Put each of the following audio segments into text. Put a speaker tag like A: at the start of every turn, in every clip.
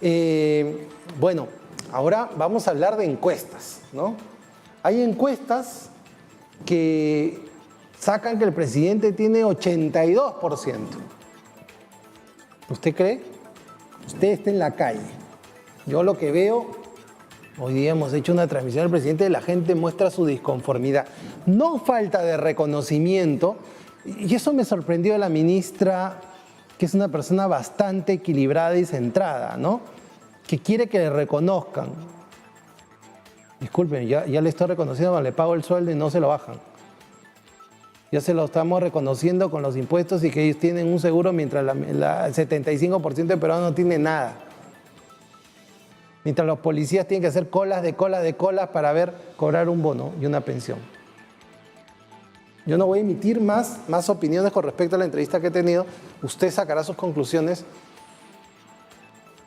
A: Bueno, ahora vamos a hablar de encuestas, ¿no? Hay encuestas que sacan que el presidente tiene 82%. ¿Usted cree? Usted está en la calle. Yo lo que veo, hoy día hemos hecho una transmisión del presidente, la gente muestra su disconformidad. No falta de reconocimiento, y eso me sorprendió de la ministra, que es una persona bastante equilibrada y centrada, ¿no? Que quiere que le reconozcan. Disculpen, ya le estoy reconociendo, le pago el sueldo y no se lo bajan. Ya se lo estamos reconociendo con los impuestos y que ellos tienen un seguro mientras el 75% de peruanos no tiene nada. Mientras los policías tienen que hacer colas de colas para cobrar un bono y una pensión. Yo no voy a emitir más opiniones con respecto a la entrevista que he tenido. Usted sacará sus conclusiones.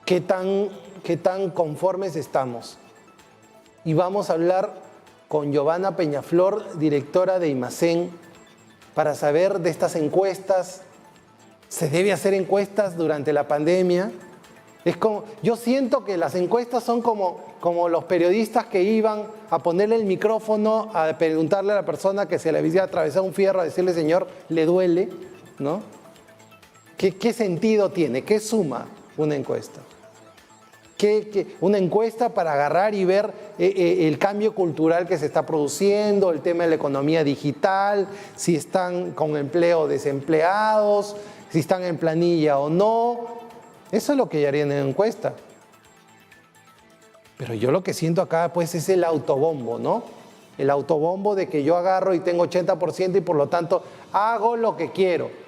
A: ¿Qué tan conformes estamos? Y vamos a hablar con Giovanna Peñaflor, directora de Imacén, para saber de estas encuestas. ¿Se debe hacer encuestas durante la pandemia? Yo siento que las encuestas son como los periodistas que iban a ponerle el micrófono a preguntarle a la persona que se le había atravesado un fierro, a decirle, señor, ¿le duele? ¿No? ¿Qué sentido tiene? ¿Qué suma una encuesta? Una encuesta para agarrar y ver el cambio cultural que se está produciendo, el tema de la economía digital, si están con empleo o desempleados, si están en planilla o no. Eso es lo que yo haría en una encuesta. Pero yo lo que siento acá pues es el autobombo, ¿no? El autobombo de que yo agarro y tengo 80% y por lo tanto hago lo que quiero.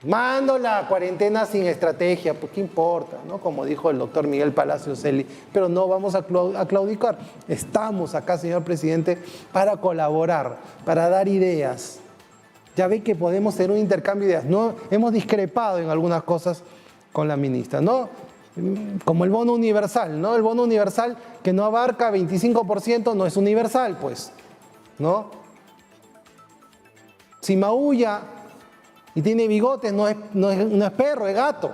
A: Mando la cuarentena sin estrategia, pues qué importa, ¿no? Como dijo el doctor Miguel Palacios Celi, pero no vamos a claudicar. Estamos acá, señor presidente, para colaborar, para dar ideas. Ya ve que podemos tener un intercambio de ideas. No, hemos discrepado en algunas cosas con la ministra, ¿no? Como el bono universal, ¿no? El bono universal que no abarca 25% no es universal, pues, ¿no? Si maulla y tiene bigotes, no es perro, es gato.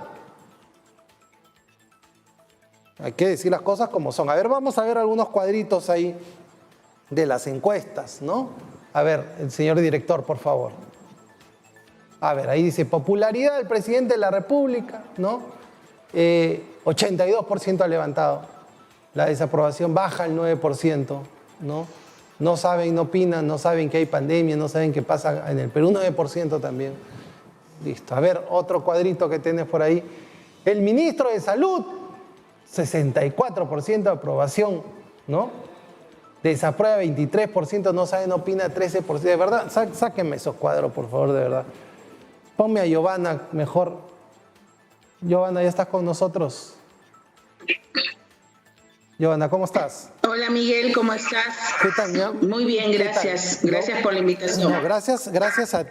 A: Hay que decir las cosas como son. A ver, vamos a ver algunos cuadritos ahí de las encuestas, ¿no? A ver, el señor director, por favor. A ver, ahí dice popularidad del presidente de la República, ¿no? 82% ha levantado. La desaprobación baja al 9%, ¿no? No saben, no opinan, no saben que hay pandemia, no saben qué pasa en el Perú, 9% también. Listo. A ver, otro cuadrito que tienes por ahí. El ministro de Salud, 64% de aprobación, ¿no? Desaprueba 23%, no sabe, no opina 13%. De verdad, sáquenme esos cuadros, por favor, de verdad. Ponme a Giovanna mejor. Giovanna, ¿ya estás con nosotros? Giovanna, ¿cómo estás?
B: Hola Miguel, ¿cómo estás?
A: ¿Qué tal?
B: Muy bien, gracias. Gracias por la invitación.
A: No, gracias a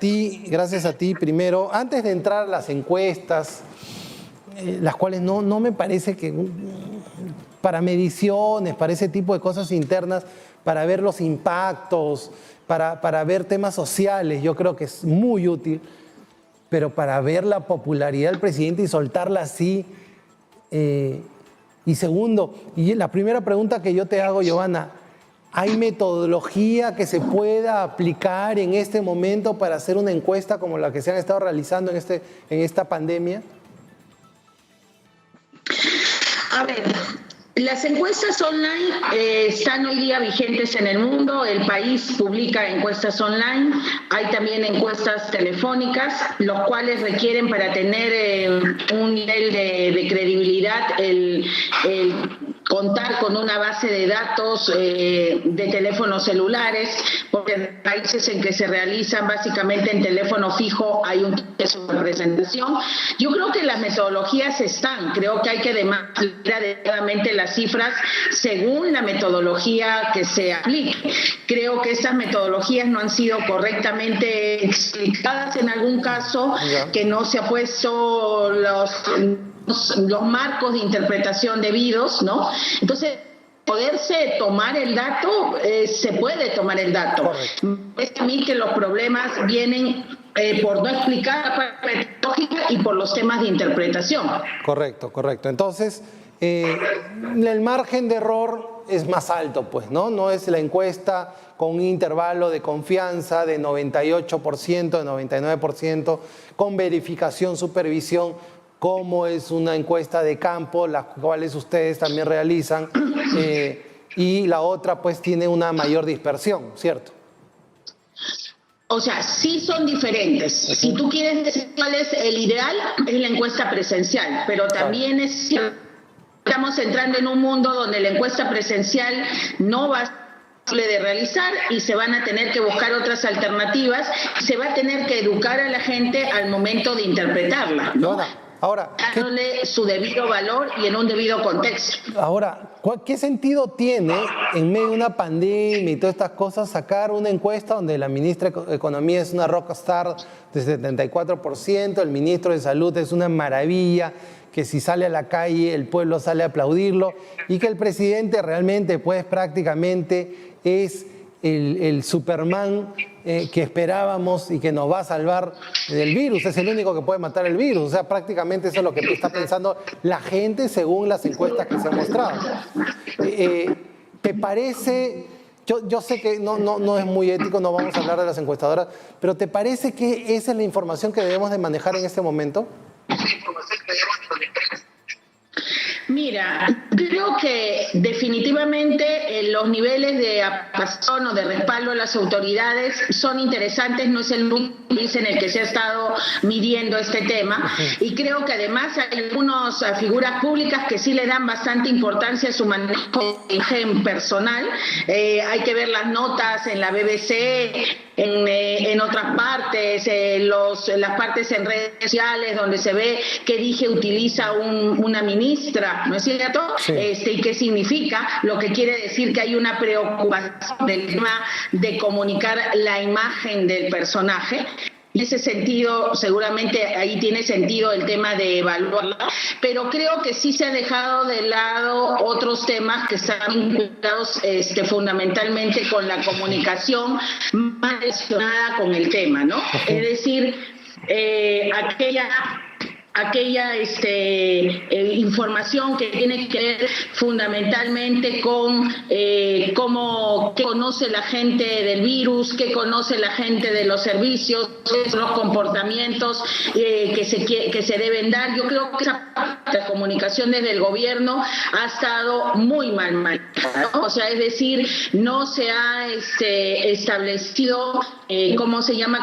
A: ti primero. Antes de entrar a las encuestas, las cuales no me parece que para mediciones, para ese tipo de cosas internas, para ver los impactos, para ver temas sociales, yo creo que es muy útil, pero para ver la popularidad del presidente y soltarla así. Y segundo, y la primera pregunta que yo te hago, Giovanna, ¿hay metodología que se pueda aplicar en este momento para hacer una encuesta como la que se han estado realizando en esta pandemia?
B: A ver, las encuestas online están hoy día vigentes en el mundo. El país publica encuestas online. Hay también encuestas telefónicas, los cuales requieren para tener un nivel de credibilidad el contar con una base de datos de teléfonos celulares, porque en países en que se realizan básicamente en teléfono fijo hay un proceso de presentación. Yo creo que las metodologías están, creo que hay que demandar adecuadamente las cifras según la metodología que se aplique. Creo que estas metodologías no han sido correctamente explicadas en algún caso, que no se ha puesto los marcos de interpretación debidos, ¿no? Entonces, poderse tomar el dato, se puede tomar el dato.
A: Correcto.
B: Es a mí que los problemas vienen por no explicar la parte metodológica y por los temas de interpretación.
A: Correcto. Entonces, el margen de error es más alto, pues, ¿no? No es la encuesta con un intervalo de confianza de 98%, de 99%, con verificación, supervisión, como es una encuesta de campo, las cuales ustedes también realizan, y la otra, pues, tiene una mayor dispersión, ¿cierto?
B: O sea, sí son diferentes. Si tú quieres decir cuál es el ideal, es la encuesta presencial, pero también es cierto, estamos entrando en un mundo donde la encuesta presencial no va a ser de realizar y se van a tener que buscar otras alternativas, se va a tener que educar a la gente al momento de interpretarla, ¿no?
A: Ahora,
B: dándole su debido valor y en un debido contexto.
A: Ahora, ¿qué sentido tiene en medio de una pandemia y todas estas cosas sacar una encuesta donde la ministra de Economía es una rockstar de 74%, el ministro de Salud es una maravilla, que si sale a la calle el pueblo sale a aplaudirlo, y que el presidente realmente pues prácticamente es el Superman que esperábamos y que nos va a salvar del virus? Es el único que puede matar el virus. O sea, prácticamente eso es lo que está pensando la gente según las encuestas que se han mostrado. ¿Te parece? Yo sé que no es muy ético, no vamos a hablar de las encuestadoras, pero ¿te parece que esa es la información que debemos de manejar en este momento?
B: Mira, creo que definitivamente los niveles de aprobación o de respaldo a las autoridades son interesantes, no es el único país en el que se ha estado midiendo este tema, y creo que además hay algunas figuras públicas que sí le dan bastante importancia a su manejo de imagen personal. Hay que ver las notas en la BBC, en otras partes, las partes en redes sociales donde se ve qué dije utiliza una ministra, ¿no es cierto? Sí. Y qué significa, lo que quiere decir que hay una preocupación del tema de comunicar la imagen del personaje. En ese sentido, seguramente ahí tiene sentido el tema de evaluarla, pero creo que sí se ha dejado de lado otros temas que están vinculados fundamentalmente con la comunicación más relacionada con el tema, ¿no? Es decir, aquella información que tiene que ver fundamentalmente con qué conoce la gente del virus, qué conoce la gente de los servicios, los comportamientos que se deben dar. Yo creo que esa comunicación desde el gobierno ha estado muy mal, ¿no? O sea, es decir, no se ha establecido,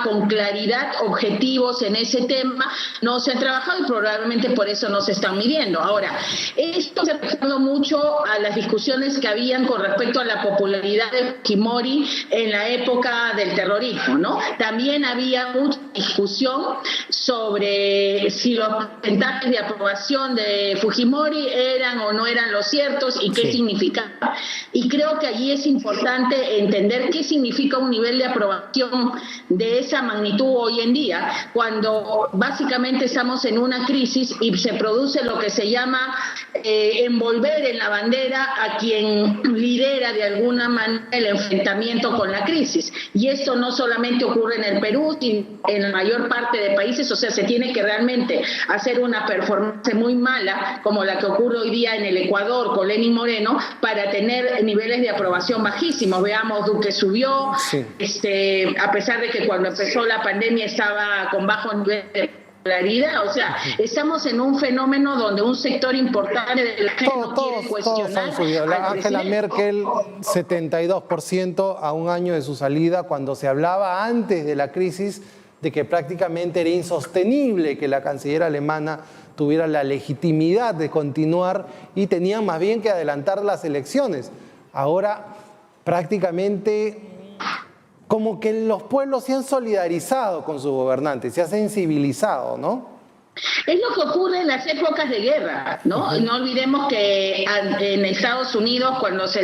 B: con claridad, objetivos en ese tema, no se han trabajado y probablemente por eso no se están midiendo. Ahora, esto se ha referido mucho a las discusiones que habían con respecto a la popularidad de Fujimori en la época del terrorismo, ¿no? También había mucha discusión sobre si los porcentajes de aprobación de Fujimori eran o no eran los ciertos y qué significaba. Y creo que allí es importante entender qué significa un nivel de aprobación de esa magnitud hoy en día, cuando básicamente estamos en una crisis y se produce lo que se llama envolver en la bandera a quien lidera de alguna manera el enfrentamiento con la crisis. Y esto no solamente ocurre en el Perú, sino en la mayor parte de países. O sea, se tiene que realmente hacer una performance muy mala, como la que ocurre hoy día en el Ecuador con Lenín Moreno, para tener niveles de aprobación bajísimos. Veamos, Duque subió, a pesar de que cuando empezó la pandemia estaba con bajo nivel de popularidad. O sea, estamos en un fenómeno donde un sector importante de la gente no quiere cuestionar.
A: Todos han subido. Angela Merkel, 72% a un año de su salida, cuando se hablaba antes de la crisis de que prácticamente era insostenible que la canciller alemana tuviera la legitimidad de continuar y tenían más bien que adelantar las elecciones. Ahora prácticamente como que los pueblos se han solidarizado con sus gobernantes, se han sensibilizado, ¿no?
B: Es lo que ocurre en las épocas de guerra, ¿no? No olvidemos que en Estados Unidos,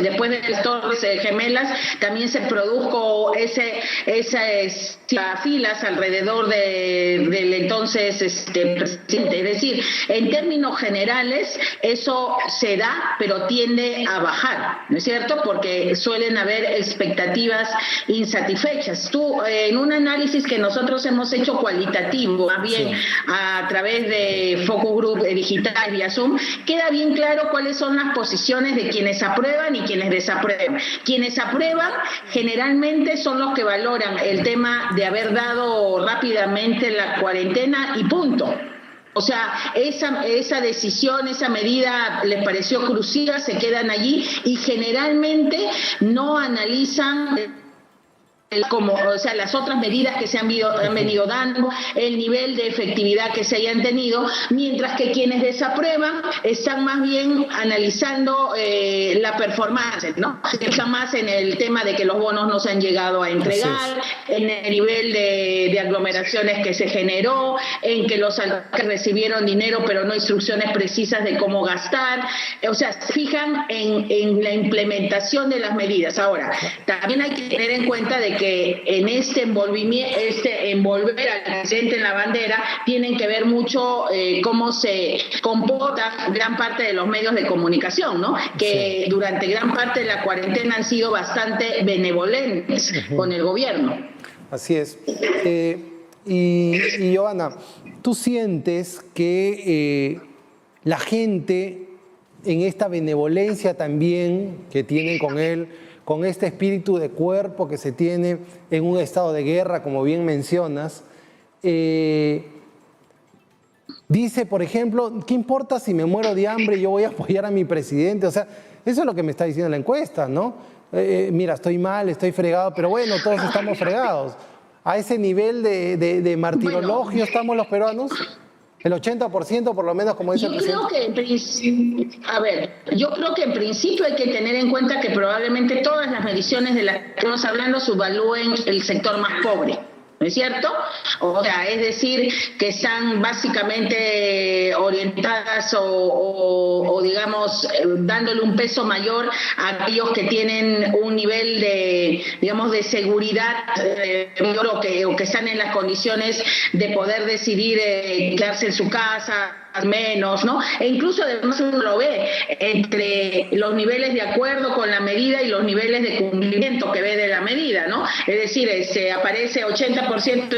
B: después de las Torres Gemelas, también se produjo esas filas alrededor del entonces presidente. Es decir, en términos generales, eso se da, pero tiende a bajar, ¿no es cierto? Porque suelen haber expectativas insatisfechas. En un análisis que nosotros hemos hecho cualitativo, más bien a través través de Focus Group Digital vía Zoom, queda bien claro cuáles son las posiciones de quienes aprueban y quienes desaprueban. Quienes aprueban generalmente son los que valoran el tema de haber dado rápidamente la cuarentena y punto. O sea, esa decisión, esa medida les pareció crucial, se quedan allí y generalmente no analizan como, o sea, las otras medidas que se han venido dando, el nivel de efectividad que se hayan tenido, mientras que quienes desaprueban están más bien analizando la performance, ¿no? Están más en el tema de que los bonos no se han llegado a entregar, en el nivel de aglomeraciones que se generó, en que los alcaldes recibieron dinero pero no instrucciones precisas de cómo gastar, o sea, se fijan en la implementación de las medidas. Ahora, también hay que tener en cuenta de que en este envolver al presidente en la bandera tienen que ver mucho cómo se comporta gran parte de los medios de comunicación, ¿no? Que durante gran parte de la cuarentena han sido bastante benevolentes con el gobierno.
A: Así es. Y Giovanna, ¿tú sientes que la gente en esta benevolencia también que tienen con él, con este espíritu de cuerpo que se tiene en un estado de guerra, como bien mencionas, dice, por ejemplo, ¿qué importa si me muero de hambre? Yo voy a apoyar a mi presidente. O sea, eso es lo que me está diciendo la encuesta, ¿no? Mira, estoy mal, estoy fregado, pero bueno, todos estamos fregados. A ese nivel de martirologio estamos los peruanos. El 80% por lo menos, como dice el presidente.
B: Yo creo que en principio hay que tener en cuenta que probablemente todas las mediciones de las que estamos hablando subalúen el sector más pobre, ¿no es cierto? O sea, es decir, que están básicamente orientadas o digamos, dándole un peso mayor a aquellos que tienen un nivel de, digamos, de seguridad o que están en las condiciones de poder decidir quedarse en su casa, menos, ¿no? E incluso además uno lo ve entre los niveles de acuerdo con la medida y los niveles de cumplimiento que ve de la medida, ¿no? Es decir, aparece 80%,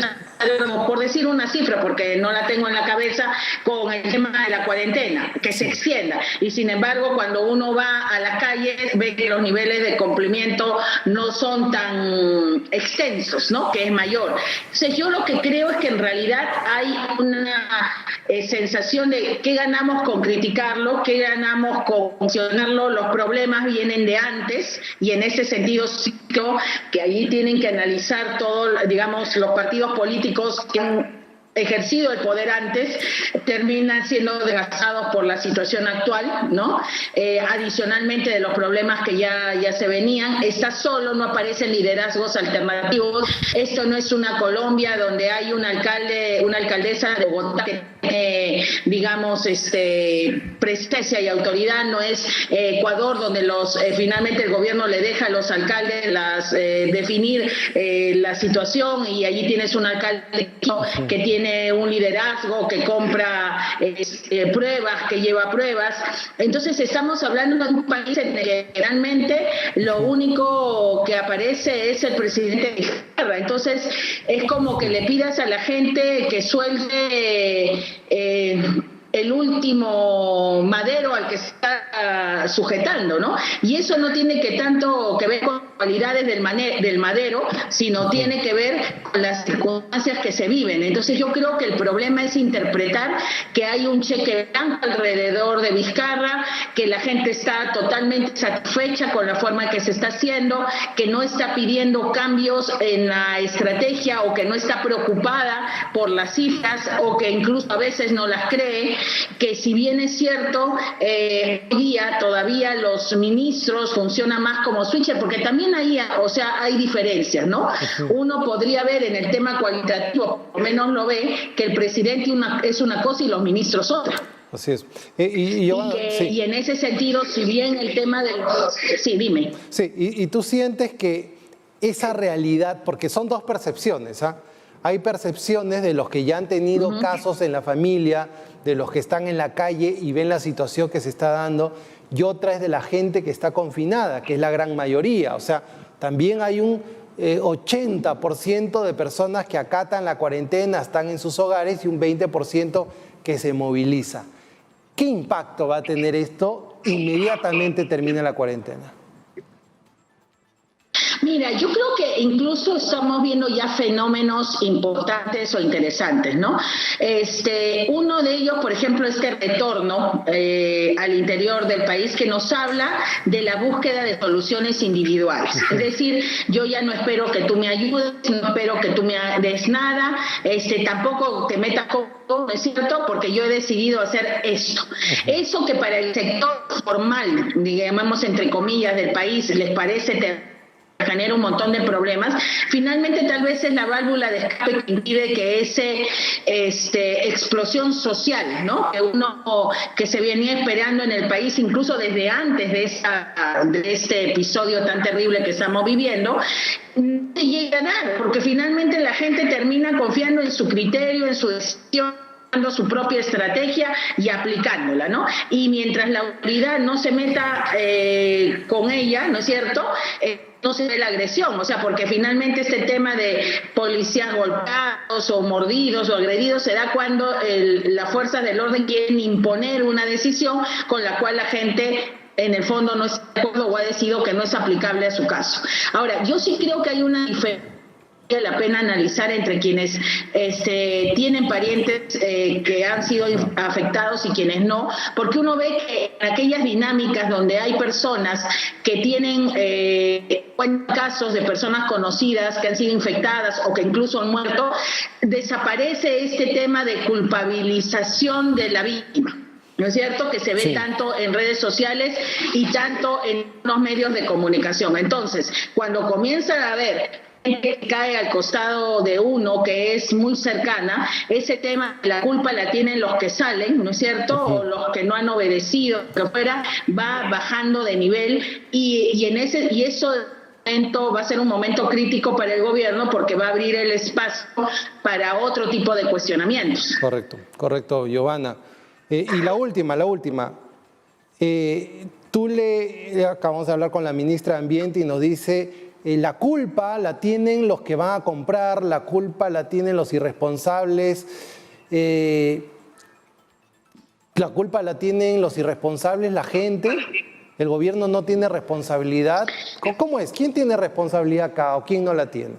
B: por decir una cifra, porque no la tengo en la cabeza, con el tema de la cuarentena, que se extienda. Y sin embargo, cuando uno va a las calles, ve que los niveles de cumplimiento no son tan extensos, ¿no? Que es mayor. Entonces, yo lo que creo es que en realidad hay una sensación de qué ganamos con criticarlo, qué ganamos con funcionarlo, los problemas vienen de antes, y en ese sentido sí creo que ahí tienen que analizar todo, digamos, los partidos políticos que han ejercido el poder antes terminan siendo desgastados por la situación actual, ¿no? Adicionalmente de los problemas que ya se venían, está solo, no aparecen liderazgos alternativos. Esto no es una Colombia donde hay un alcalde, una alcaldesa de Bogotá que digamos, presencia y autoridad, no es Ecuador donde finalmente el gobierno le deja a los alcaldes definir la situación, y allí tienes un alcalde que tiene un liderazgo, que compra pruebas, que lleva pruebas. Entonces estamos hablando de un país en el que realmente lo único que aparece es el presidente de guerra. Entonces es como que le pidas a la gente que suelte el último madero al que se está sujetando, ¿no? Y eso no tiene tanto que ver con cualidades del madero, sino tiene que ver con las circunstancias que se viven. Entonces yo creo que el problema es interpretar que hay un cheque blanco alrededor de Vizcarra, que la gente está totalmente satisfecha con la forma que se está haciendo, que no está pidiendo cambios en la estrategia, o que no está preocupada por las cifras, o que incluso a veces no las cree, que si bien es cierto, hoy día todavía los ministros funcionan más como switcher, porque también ahí, o sea, hay diferencias, ¿no? Uno podría ver en el tema cualitativo, por lo menos lo ve, que el presidente es una cosa y los ministros otra.
A: Así es.
B: Y en ese sentido, si bien el tema de los... Sí, dime.
A: Sí, y tú sientes que esa realidad, porque son dos percepciones, ¿ah? Hay percepciones de los que ya han tenido casos en la familia, de los que están en la calle y ven la situación que se está dando, y otra es de la gente que está confinada, que es la gran mayoría. O sea, también hay un 80% de personas que acatan la cuarentena, están en sus hogares, y un 20% que se moviliza. ¿Qué impacto va a tener esto inmediatamente termine la cuarentena?
B: Mira, yo creo que incluso estamos viendo ya fenómenos importantes o interesantes, ¿no? Uno de ellos, por ejemplo, retorno al interior del país que nos habla de la búsqueda de soluciones individuales. Es decir, yo ya no espero que tú me ayudes, no espero que tú me des nada, tampoco te metas con, ¿no es cierto? Porque yo he decidido hacer esto. Eso que para el sector formal, digamos entre comillas, del país les parece genera un montón de problemas, finalmente tal vez es la válvula de escape que impide que explosión social, ¿no? Que se venía esperando en el país incluso desde antes de este episodio tan terrible que estamos viviendo, no llega a dar, porque finalmente la gente termina confiando en su criterio, en su decisión, su propia estrategia y aplicándola, ¿no? Y mientras la autoridad no se meta con ella, ¿no es cierto?, no se ve la agresión, o sea, porque finalmente este tema de policías golpeados o mordidos o agredidos se da cuando las fuerzas del orden quieren imponer una decisión con la cual la gente en el fondo no está de acuerdo o ha decidido que no es aplicable a su caso. Ahora, yo sí creo que hay una diferencia vale la pena analizar entre quienes tienen parientes que han sido afectados y quienes no, porque uno ve que en aquellas dinámicas donde hay personas que tienen casos de personas conocidas que han sido infectadas o que incluso han muerto, desaparece este tema de culpabilización de la víctima. ¿No es cierto? Que se ve tanto en redes sociales y tanto en los medios de comunicación. Entonces, cuando comienzan a ver que cae al costado de uno que es muy cercana, ese tema, la culpa la tienen los que salen, ¿no es cierto? O los que no han obedecido, que fuera, va bajando de nivel y eso va a ser un momento crítico para el gobierno porque va a abrir el espacio para otro tipo de cuestionamientos.
A: Correcto, Giovanna. Y la última. Acabamos de hablar con la ministra de Ambiente y nos dice, la culpa la tienen los que van a comprar, la culpa la tienen los irresponsables, la culpa la tienen los irresponsables, la gente, el gobierno no tiene responsabilidad. ¿Cómo es? ¿Quién tiene responsabilidad acá o quién no la tiene?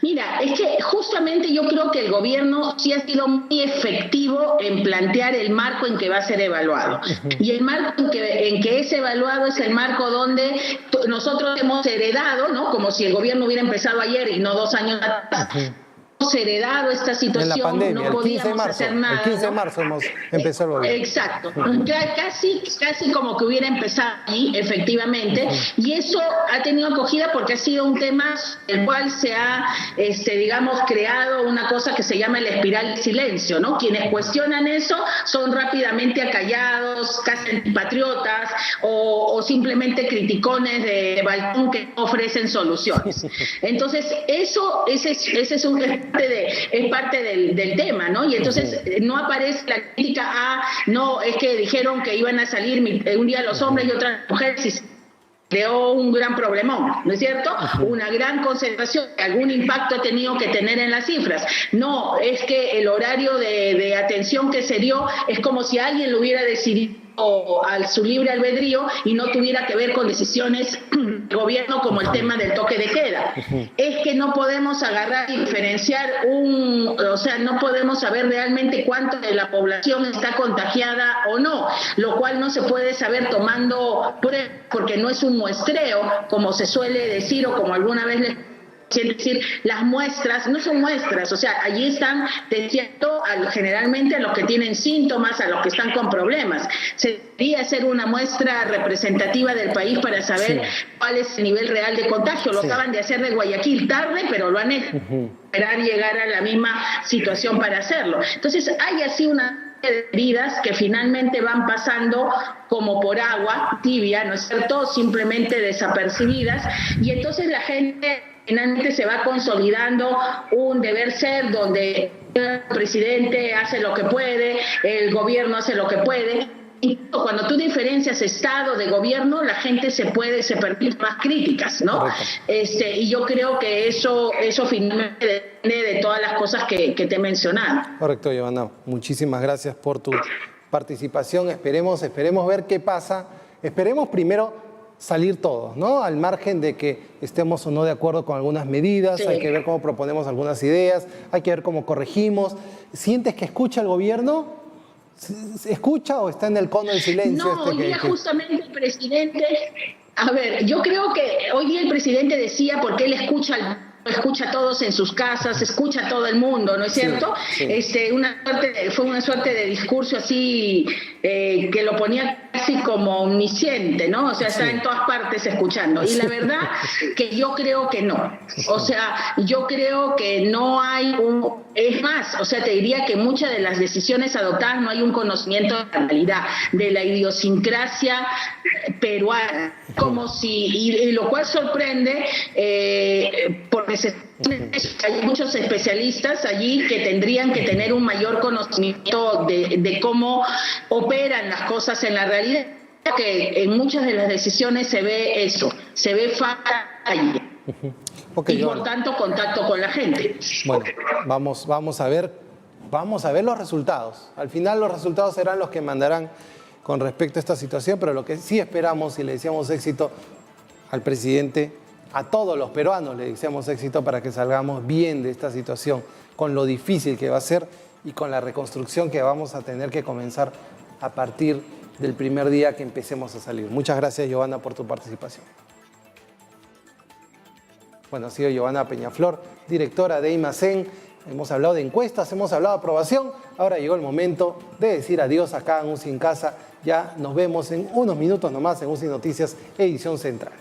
B: Mira, es que justamente yo creo que el gobierno sí ha sido muy efectivo en plantear el marco en que va a ser evaluado. Y el marco en que es evaluado es el marco donde nosotros hemos heredado, ¿no? Como si el gobierno hubiera empezado ayer y no 2 años atrás. Hemos heredado esta situación,
A: en la pandemia,
B: no podíamos hacer nada.
A: El 15 de marzo hemos empezado el gobierno.
B: Exacto, casi como que hubiera empezado ahí, efectivamente, y eso ha tenido acogida porque ha sido un tema el cual se ha, creado una cosa que se llama la espiral de silencio, ¿no? Quienes cuestionan eso son rápidamente acallados, casi patriotas o simplemente criticones de balcón que no ofrecen soluciones. Entonces, ese es parte del tema, ¿no? Y entonces no aparece la crítica no, es que dijeron que iban a salir un día los hombres y otras mujeres y creó un gran problemón, ¿no es cierto? Una gran concentración, algún impacto ha tenido que tener en las cifras. No, es que el horario de atención que se dio es como si alguien lo hubiera decidido a su libre albedrío y no tuviera que ver con decisiones del gobierno como el tema del toque de queda. Es que no podemos agarrar y diferenciar no podemos saber realmente cuánto de la población está contagiada o no, lo cual no se puede saber tomando pruebas porque no es un muestreo, como se suele decir o como alguna vez les es decir, las muestras no son muestras, o sea, allí están diciendo generalmente a los que tienen síntomas, a los que están con problemas. Se debería hacer una muestra representativa del país para saber cuál es el nivel real de contagio. Lo acaban de hacer de Guayaquil tarde, pero lo han hecho. Esperar llegar a la misma situación para hacerlo. Entonces, hay así una de heridas que finalmente van pasando como por agua tibia, ¿no es cierto? Simplemente desapercibidas, y entonces la gente finalmente se va consolidando un deber ser donde el presidente hace lo que puede, el gobierno hace lo que puede, cuando tú diferencias Estado de gobierno, la gente se permite más críticas, ¿no? Y yo creo que eso finalmente depende de todas las cosas que te he mencionado.
A: Correcto, Giovanna. Muchísimas gracias por tu participación. Esperemos ver qué pasa. Esperemos primero salir todos, ¿no? Al margen de que estemos o no de acuerdo con algunas medidas, sí. Hay que ver cómo proponemos algunas ideas, hay que ver cómo corregimos. ¿Sientes que escucha el gobierno? ¿Se escucha o está en el cono del silencio?
B: No, hoy día justamente el presidente... A ver, yo creo que hoy día el presidente decía porque él escucha a todos en sus casas, escucha a todo el mundo, ¿no es cierto? Sí, sí. Fue una suerte de discurso así que lo ponía casi como omnisciente, ¿no? O sea, está en todas partes escuchando. Y la verdad que yo creo que no. O sea, yo creo que no hay es más, o sea, te diría que muchas de las decisiones adoptadas no hay un conocimiento de la realidad, de la idiosincrasia peruana, como si, y lo cual sorprende, porque hay muchos especialistas allí que tendrían que tener un mayor conocimiento de cómo operan las cosas en la realidad, que en muchas de las decisiones se ve eso, se ve falla. Okay, y por tanto contacto con la gente.
A: Bueno, vamos a ver los resultados. Al final los resultados serán los que mandarán con respecto a esta situación, pero lo que sí esperamos y le deseamos éxito al presidente, a todos los peruanos le deseamos éxito para que salgamos bien de esta situación, con lo difícil que va a ser y con la reconstrucción que vamos a tener que comenzar a partir del primer día que empecemos a salir. Muchas gracias, Giovanna, por tu participación. Bueno, ha sido Giovanna Peñaflor, directora de IMACEN. Hemos hablado de encuestas, hemos hablado de aprobación. Ahora llegó el momento de decir adiós acá en UCI en Casa. Ya nos vemos en unos minutos nomás en UCI Noticias, edición central.